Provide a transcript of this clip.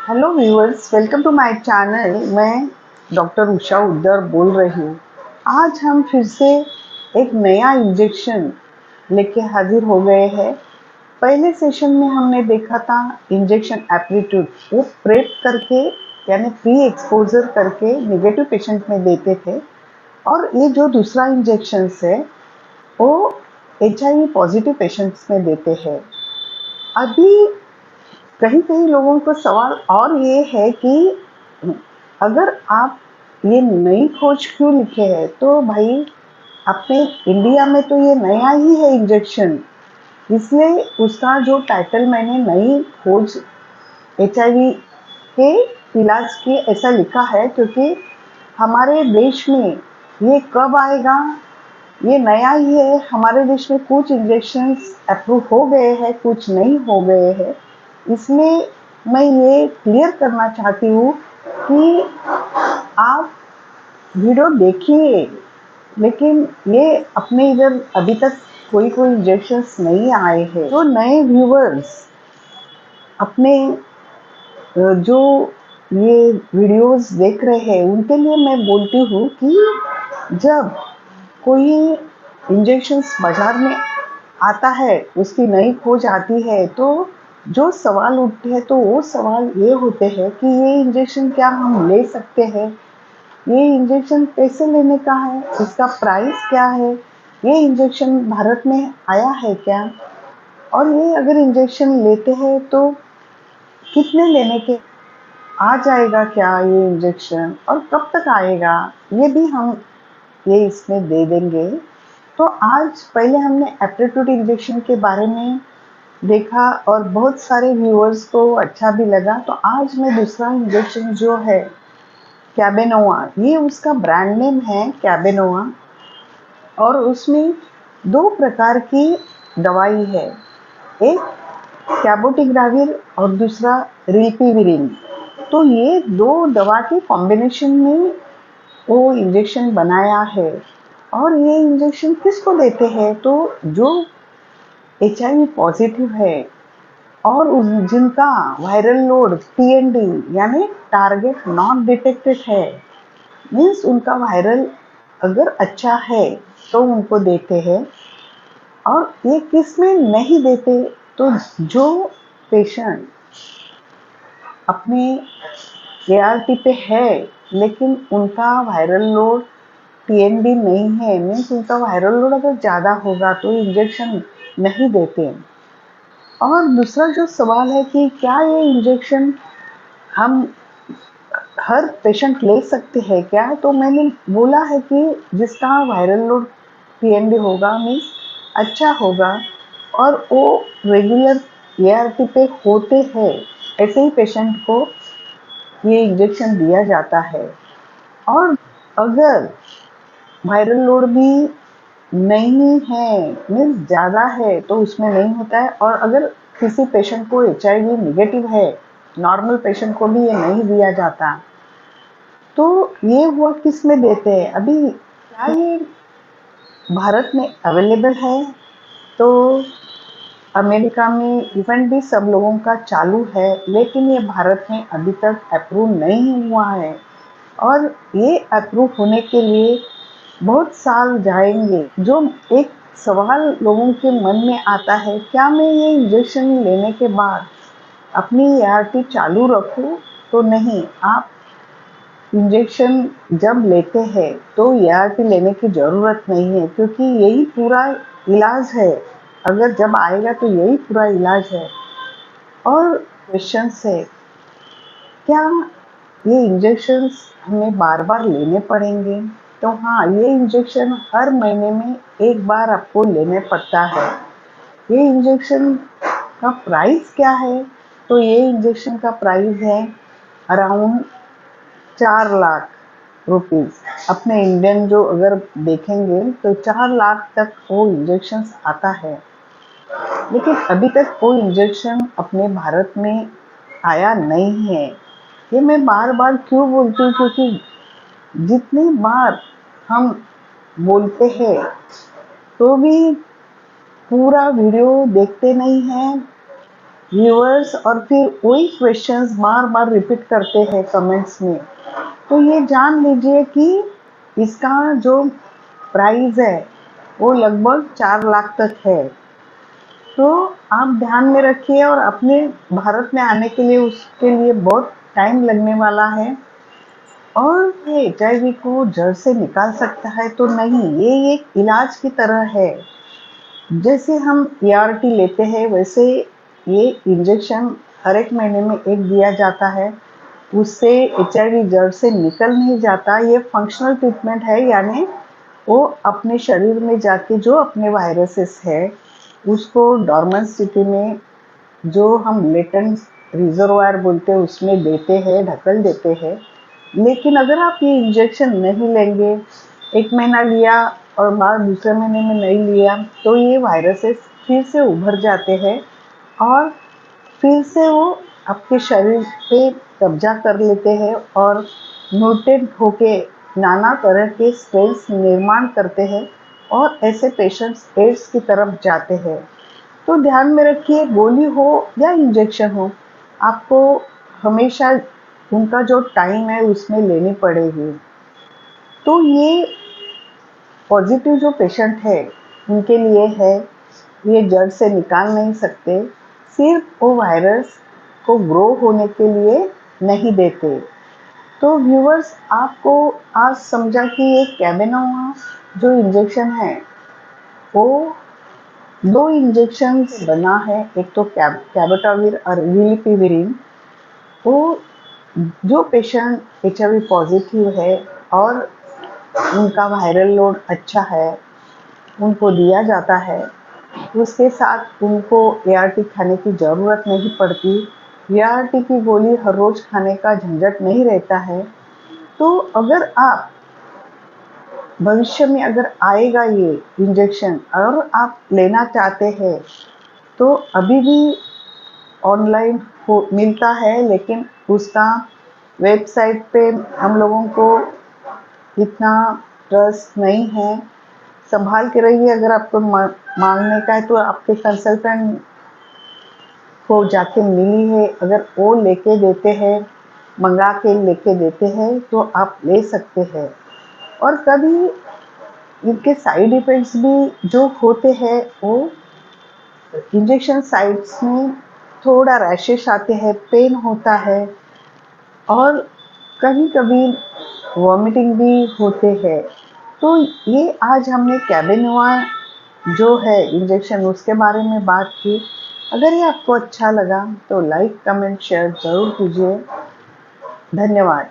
Hello viewers, welcome to my channel. मैं doctor Usha Uddar बोल रही हूँ। आज हम फिर से एक नया इंजेक्शन लेके हाजिर हो गए हैं। पहले सेशन में हमने देखा था इंजेक्शन एप्टीट्यूड, वो प्रेप करके यानी प्री एक्सपोजर करके नेगेटिव पेशेंट में देते थे। और ये जो दूसरा इंजेक्शन है वो HIV पॉजिटिव पेशेंट्स में देते हैं। अभी कहीं कहीं लोगों को सवाल और ये है कि अगर आप ये नई खोज क्यों लिखे हैं, तो भाई अपने इंडिया में तो ये नया ही है इंजेक्शन, इसलिए उसका जो टाइटल मैंने नई खोज HIV के इलाज की ऐसा लिखा है, क्योंकि हमारे देश में ये कब आएगा ये नया ही है। हमारे देश में कुछ इंजेक्शंस अप्रूव हो गए हैं, कुछ नहीं हो गए हैं। इसलिए मैं ये क्लियर करना चाहती हूँ कि आप वीडियो देखिए, लेकिन ये अपने इधर अभी तक कोई कोई इंजेक्शंस नहीं आए हैं। जो नए व्यूवर्स अपने जो ये वीडियोस देख रहे हैं उनके लिए मैं बोलती हूँ कि जब कोई इंजेक्शंस बाजार में आता है, उसकी नई खोज आती है, तो जो सवाल उठते हैं तो वो सवाल ये होते हैं कि ये इंजेक्शन क्या हम ले सकते हैं, ये इंजेक्शन कैसे लेने का है, इसका प्राइस क्या है, ये इंजेक्शन भारत में आया है क्या, और ये अगर इंजेक्शन लेते हैं तो कितने लेने के आ जाएगा क्या ये इंजेक्शन, और कब तक आएगा, ये भी हम ये इसमें दे देंगे। तो आज पहले हमने एप्टीट्यूड इंजेक्शन के बारे में देखा और बहुत सारे व्यूअर्स को अच्छा भी लगा। तो आज मैं दूसरा इंजेक्शन जो है कैबेनोवा, ये उसका ब्रांड नेम है कैबेनोवा, और उसमें दो प्रकार की दवाई है, एक कैबोटिग्राविर और दूसरा रिल्पिविरिन। तो ये दो दवा के कॉम्बिनेशन में वो इंजेक्शन बनाया है। और ये इंजेक्शन किसको देते हैं, तो जो HIV पॉजिटिव है और जिनका वायरल लोड TND यानी टारगेट नॉट डिटेक्टेड है, मीन्स उनका वायरल अगर अच्छा है तो उनको देते हैं। और ये किस में नहीं देते, तो जो पेशेंट अपने ART पे है लेकिन उनका वायरल लोड TND नहीं है, मीन्स उनका वायरल लोड अगर ज़्यादा होगा तो इंजेक्शन नहीं देते। और दूसरा जो सवाल है कि क्या ये इंजेक्शन हम हर पेशेंट ले सकते हैं क्या, तो मैंने बोला है कि जिसका वायरल लोड TND होगा, मीन्स अच्छा होगा और वो रेगुलर ART पे होते हैं, ऐसे ही पेशेंट को ये इंजेक्शन दिया जाता है। और अगर वायरल लोड भी नहीं है, मीन्स ज़्यादा है, तो उसमें नहीं होता है। और अगर किसी पेशेंट को HIV निगेटिव है, नॉर्मल पेशेंट को भी ये नहीं दिया जाता। तो ये हुआ किस में देते हैं, अभी क्या ये भारत में अवेलेबल है, तो अमेरिका में इवेंट भी सब लोगों का चालू है, लेकिन ये भारत में अभी तक अप्रूव नहीं हुआ है। और ये अप्रूव होने के लिए बहुत साल जाएंगे। जो एक सवाल लोगों के मन में आता है, क्या मैं ये इंजेक्शन लेने के बाद अपनी ART चालू रखूं, तो नहीं, आप इंजेक्शन जब लेते हैं तो ART लेने की ज़रूरत नहीं है, क्योंकि यही पूरा इलाज है। अगर जब आएगा तो यही पूरा इलाज है। और क्वेश्चन है, क्या ये इंजेक्शंस हमें बार बार लेने पड़ेंगे, तो हाँ, ये इंजेक्शन हर महीने में एक बार आपको लेने पड़ता है। ये इंजेक्शन का प्राइस क्या है, तो ये इंजेक्शन का प्राइस है अराउंड 4 लाख रुपीज़। अपने इंडियन जो अगर देखेंगे तो 4 लाख तक वो इंजेक्शन आता है। लेकिन अभी तक कोई इंजेक्शन अपने भारत में आया नहीं है। ये मैं बार बार क्यों बोलती हूँ, क्योंकि जितनी बार हम बोलते हैं तो भी पूरा वीडियो देखते नहीं हैं, व्यूअर्स और फिर वही क्वेश्चंस बार बार रिपीट करते हैं कमेंट्स में, तो ये जान लीजिए कि इसका जो प्राइस है वो लगभग 4 लाख तक है। तो आप ध्यान में रखिए, और अपने भारत में आने के लिए उसके लिए बहुत टाइम लगने वाला है। और ये एचआईवी को जड़ से निकाल सकता है तो नहीं, ये एक इलाज की तरह है। जैसे हम ERT लेते हैं वैसे ये इंजेक्शन हर एक महीने में एक दिया जाता है। उससे एचआईवी जड़ से निकल नहीं जाता, ये फंक्शनल ट्रीटमेंट है, यानी वो अपने शरीर में जाके जो अपने वायरसेस है उसको डॉर्मेंट स्थिति में, जो हम लेटेंट रिजर्वायर बोलते हैं, उसमें देते हैं, ढकल देते हैं। लेकिन अगर आप ये इंजेक्शन नहीं लेंगे, 1 महीना लिया और बाद दूसरे महीने में नहीं लिया, तो ये वायरसेस फिर से उभर जाते हैं और फिर से वो आपके शरीर पे कब्जा कर लेते हैं और म्यूटेंट होके नाना तरह के स्ट्रेन्स निर्माण करते हैं, और ऐसे पेशेंट्स एड्स की तरफ जाते हैं। तो ध्यान में रखिए, गोली हो या इंजेक्शन हो, आपको हमेशा उनका जो टाइम है उसमें लेनी पड़ेगी। तो ये पॉजिटिव जो पेशेंट है उनके लिए है, ये जड़ से निकाल नहीं सकते, सिर्फ वो वायरस को ग्रो होने के लिए नहीं देते। तो व्यूअर्स, आपको आज समझा कि ये कैबेनोवा जो इंजेक्शन है वो 2 इंजेक्शन से बना है, एक तो कैबोटाविर और विलिपिविरिन। वो जो पेशेंट एचआईवी पॉजिटिव है और उनका वायरल लोड अच्छा है, उनको दिया जाता है। उसके साथ उनको ART खाने की ज़रूरत नहीं पड़ती। ART की गोली हर रोज़ खाने का झंझट नहीं रहता है। तो अगर आप भविष्य में अगर आएगा ये इंजेक्शन और आप लेना चाहते हैं, तो अभी भी ऑनलाइन मिलता है, लेकिन उसका वेबसाइट पे हम लोगों को इतना ट्रस्ट नहीं है। संभाल के रहिए, अगर आपको मांगने का है तो आपके कंसल्टेंट को जाके मिली है, अगर वो लेके देते हैं, मंगा के लेके देते हैं, तो आप ले सकते हैं। और कभी इनके साइड इफ़ेक्ट्स भी जो होते हैं, वो इंजेक्शन साइट्स में थोड़ा रैशेस आते हैं, पेन होता है, और कभी-कभी वॉमिटिंग भी होते हैं। तो ये आज हमने कैबेनोवा जो है इंजेक्शन, उसके बारे में बात की। अगर ये आपको अच्छा लगा तो लाइक, कमेंट, शेयर ज़रूर कीजिए। धन्यवाद।